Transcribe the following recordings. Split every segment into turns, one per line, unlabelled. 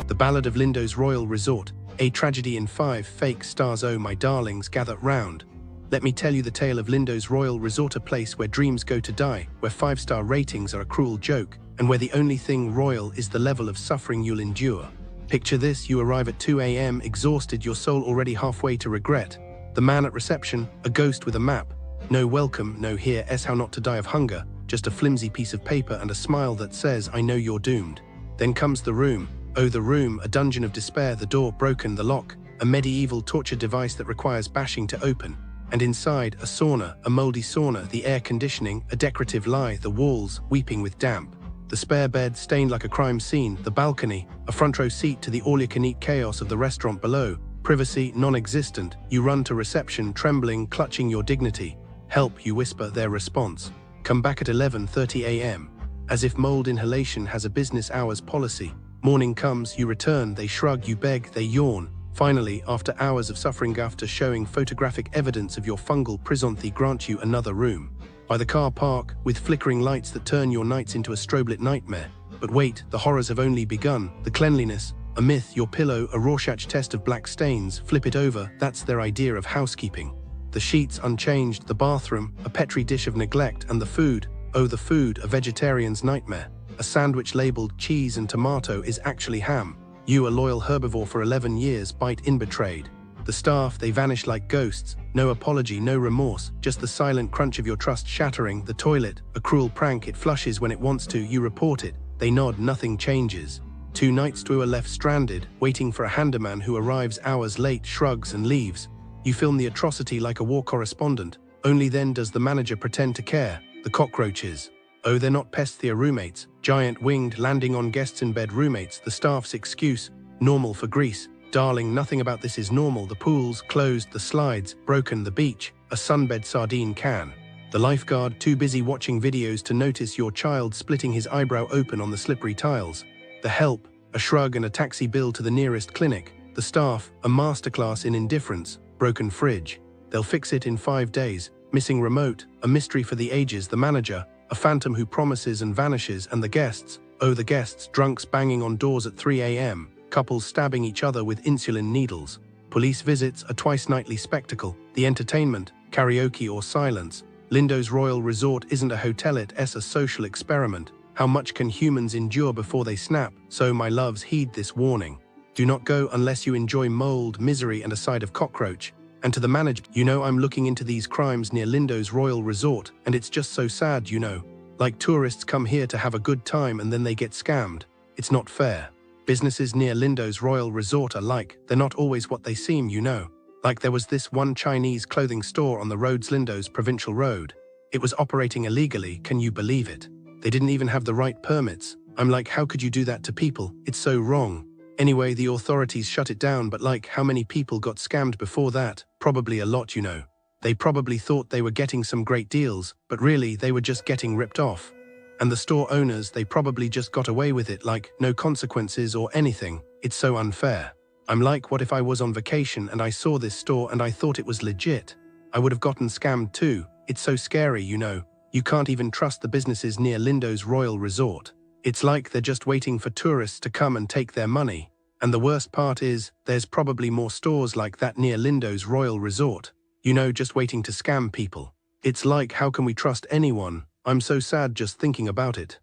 The Ballad of Lindos Royal Resort, a tragedy in 5 fake stars. Oh my darlings, gather round. Let me tell you the tale of Lindos Royal Resort, a place where dreams go to die, where 5-star ratings are a cruel joke, and where the only thing royal is the level of suffering you'll endure. Picture this: you arrive at 2 a.m. exhausted, your soul already halfway to regret. The man at reception, a ghost with a map. No welcome, no here's how not to die of hunger, just a flimsy piece of paper and a smile that says, I know you're doomed. Then comes the room. Oh, the room, a dungeon of despair, the door broken, the lock, a medieval torture device that requires bashing to open. And inside, a sauna, a moldy sauna, the air conditioning, a decorative lie, the walls weeping with damp. The spare bed stained like a crime scene, the balcony, a front row seat to the all-you-can-eat chaos of the restaurant below. Privacy non-existent. You run to reception, trembling, clutching your dignity. Help, you whisper, their response. Come back at 11:30 a.m. As if mold inhalation has a business hours policy. Morning comes, you return, they shrug, you beg, they yawn. Finally, after hours of suffering, after showing photographic evidence of your fungal prison, they grant you another room. By the car park, with flickering lights that turn your nights into a strobe-lit nightmare. But wait, the horrors have only begun. The cleanliness, a myth, your pillow, a Rorschach test of black stains, flip it over, that's their idea of housekeeping. The sheets unchanged, the bathroom, a petri dish of neglect, and the food, oh the food, a vegetarian's nightmare. A sandwich labeled cheese and tomato is actually ham. You, a loyal herbivore for 11 years, bite in betrayed. The staff, they vanish like ghosts. No apology, no remorse, just the silent crunch of your trust shattering. The toilet, a cruel prank, it flushes when it wants to, you report it. They nod, nothing changes. 2 nights are left stranded, waiting for a handyman who arrives hours late, shrugs and leaves. You film the atrocity like a war correspondent. Only then does the manager pretend to care. The cockroaches. Oh, they're not pests, they're roommates. Giant winged, landing on guests in bed roommates. The staff's excuse, normal for Greece. Darling, nothing about this is normal. The pool's closed, the slides broken, the beach, a sunbed sardine can. The lifeguard, too busy watching videos to notice your child splitting his eyebrow open on the slippery tiles. The help, a shrug and a taxi bill to the nearest clinic. The staff, a masterclass in indifference. Broken fridge. They'll fix it in 5 days. Missing remote, a mystery for the ages. The manager, a phantom who promises and vanishes. And the guests, oh the guests, drunks banging on doors at 3 a.m. Couples stabbing each other with insulin needles. Police visits, a twice-nightly spectacle. The entertainment, karaoke or silence. Lindos Royal Resort isn't a hotel, it's a social experiment. How much can humans endure before they snap? So my loves, heed this warning. Do not go unless you enjoy mold, misery and a side of cockroach. And to the manager, you know I'm looking into these crimes near Lindos Royal Resort, and it's just so sad, you know. Like tourists come here to have a good time and then they get scammed. It's not fair. Businesses near Lindos Royal Resort are like, they're not always what they seem, you know. Like there was this one Chinese clothing store on the Rhodes Lindos Provincial Road. It was operating illegally, can you believe it? They didn't even have the right permits. I'm like, how could you do that to people? It's so wrong. Anyway, the authorities shut it down, but like, how many people got scammed before that? Probably a lot, you know. They probably thought they were getting some great deals, but really they were just getting ripped off. And the store owners, they probably just got away with it, like, no consequences or anything. It's so unfair. I'm like, what if I was on vacation and I saw this store and I thought it was legit? I would have gotten scammed too. It's so scary, you know. You can't even trust the businesses near Lindos Royal Resort. It's like they're just waiting for tourists to come and take their money. And the worst part is, there's probably more stores like that near Lindos Royal Resort. You know, just waiting to scam people. It's like, how can we trust anyone? I'm so sad just thinking about it.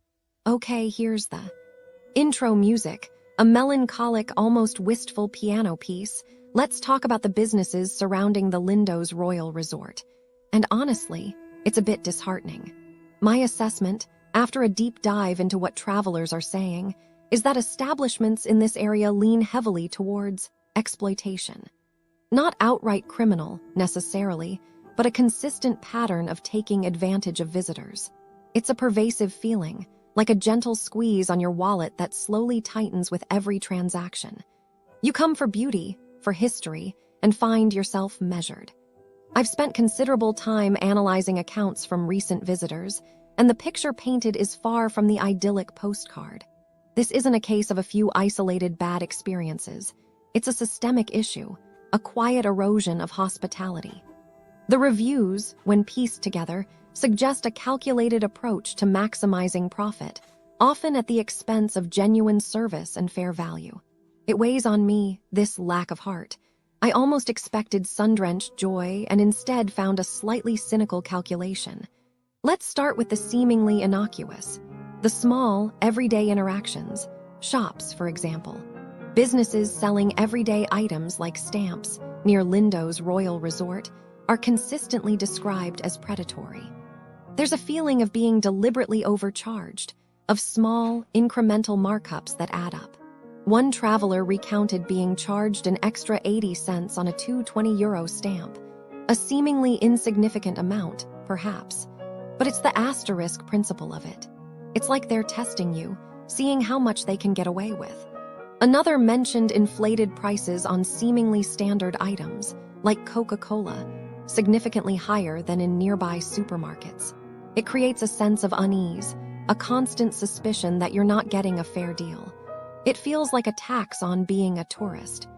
Okay, here's the intro music, a melancholic, almost wistful piano piece. Let's talk about the businesses surrounding the Lindos Royal Resort. And honestly, it's a bit disheartening. My assessment, after a deep dive into what travelers are saying, is that establishments in this area lean heavily towards exploitation. Not outright criminal, necessarily, but a consistent pattern of taking advantage of visitors. It's a pervasive feeling, like a gentle squeeze on your wallet that slowly tightens with every transaction. You come for beauty, for history, and find yourself measured. I've spent considerable time analyzing accounts from recent visitors, and the picture painted is far from the idyllic postcard. This isn't a case of a few isolated bad experiences. It's a systemic issue, a quiet erosion of hospitality. The reviews, when pieced together, suggest a calculated approach to maximizing profit, often at the expense of genuine service and fair value. It weighs on me, this lack of heart. I almost expected sun-drenched joy and instead found a slightly cynical calculation. Let's start with the seemingly innocuous. The small, everyday interactions. Shops, for example. Businesses selling everyday items like stamps near Lindos Royal Resort are consistently described as predatory. There's a feeling of being deliberately overcharged, of small, incremental markups that add up. One traveler recounted being charged an extra 80 cents on a €2.20 stamp, a seemingly insignificant amount, perhaps. But it's the asterisk principle of it. It's like they're testing you, seeing how much they can get away with. Another mentioned inflated prices on seemingly standard items, like Coca-Cola, significantly higher than in nearby supermarkets. It creates a sense of unease, a constant suspicion that you're not getting a fair deal. It feels like a tax on being a tourist.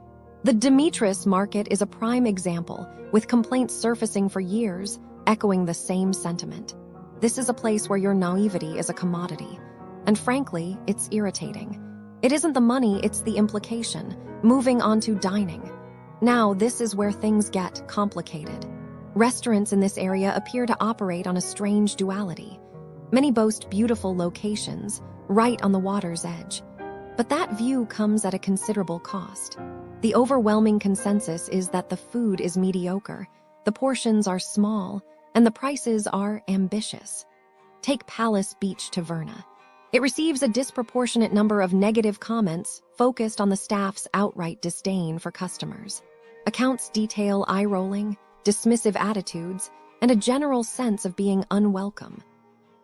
The Lindos Market is a prime example, with complaints surfacing for years, echoing the same sentiment. This is a place where your naivety is a commodity. And frankly, it's irritating. It isn't the money, it's the implication. Moving on to dining. Now, this is where things get complicated. Restaurants in this area appear to operate on a strange duality. Many boast beautiful locations, right on the water's edge. But that view comes at a considerable cost. The overwhelming consensus is that the food is mediocre, the portions are small, and the prices are ambitious. Take Palace Beach Taverna. It receives a disproportionate number of negative comments focused on the staff's outright disdain for customers. Accounts detail eye-rolling, dismissive attitudes, and a general sense of being unwelcome.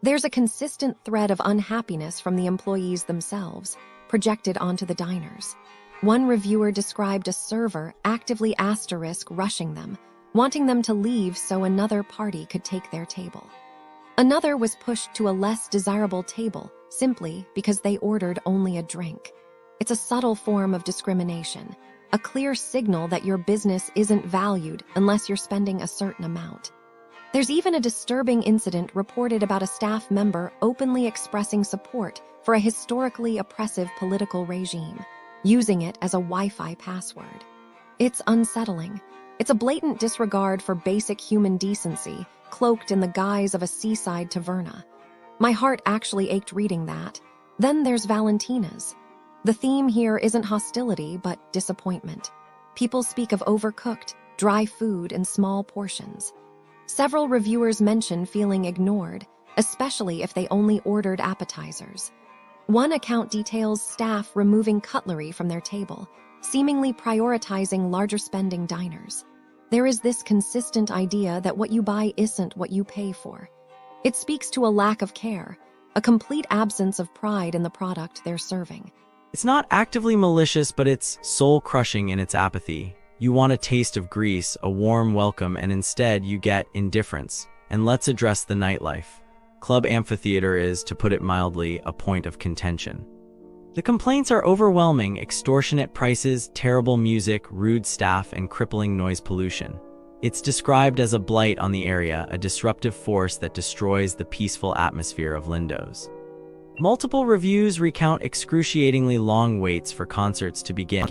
There's a consistent thread of unhappiness from the employees themselves, projected onto the diners. One reviewer described a server actively rushing them, wanting them to leave so another party could take their table. Another was pushed to a less desirable table simply because they ordered only a drink. It's a subtle form of discrimination, a clear signal that your business isn't valued unless you're spending a certain amount. There's even a disturbing incident reported about a staff member openly expressing support for a historically oppressive political regime, using it as a Wi-Fi password. It's unsettling. It's a blatant disregard for basic human decency, cloaked in the guise of a seaside taverna. My heart actually ached reading that. Then there's Valentina's. The theme here isn't hostility, but disappointment. People speak of overcooked, dry food in small portions. Several reviewers mention feeling ignored, especially if they only ordered appetizers. One account details staff removing cutlery from their table, seemingly prioritizing larger spending diners. There is this consistent idea that what you buy isn't what you pay for. It speaks to a lack of care, a complete absence of pride in the product they're serving.
It's not actively malicious, but it's soul-crushing in its apathy. You want a taste of Greece, a warm welcome, and instead you get indifference. And let's address the nightlife. Club Amphitheatre is, to put it mildly, a point of contention. The complaints are overwhelming: extortionate prices, terrible music, rude staff, and crippling noise pollution. It's described as a blight on the area, a disruptive force that destroys the peaceful atmosphere of Lindos. Multiple reviews recount excruciatingly long waits for concerts to begin.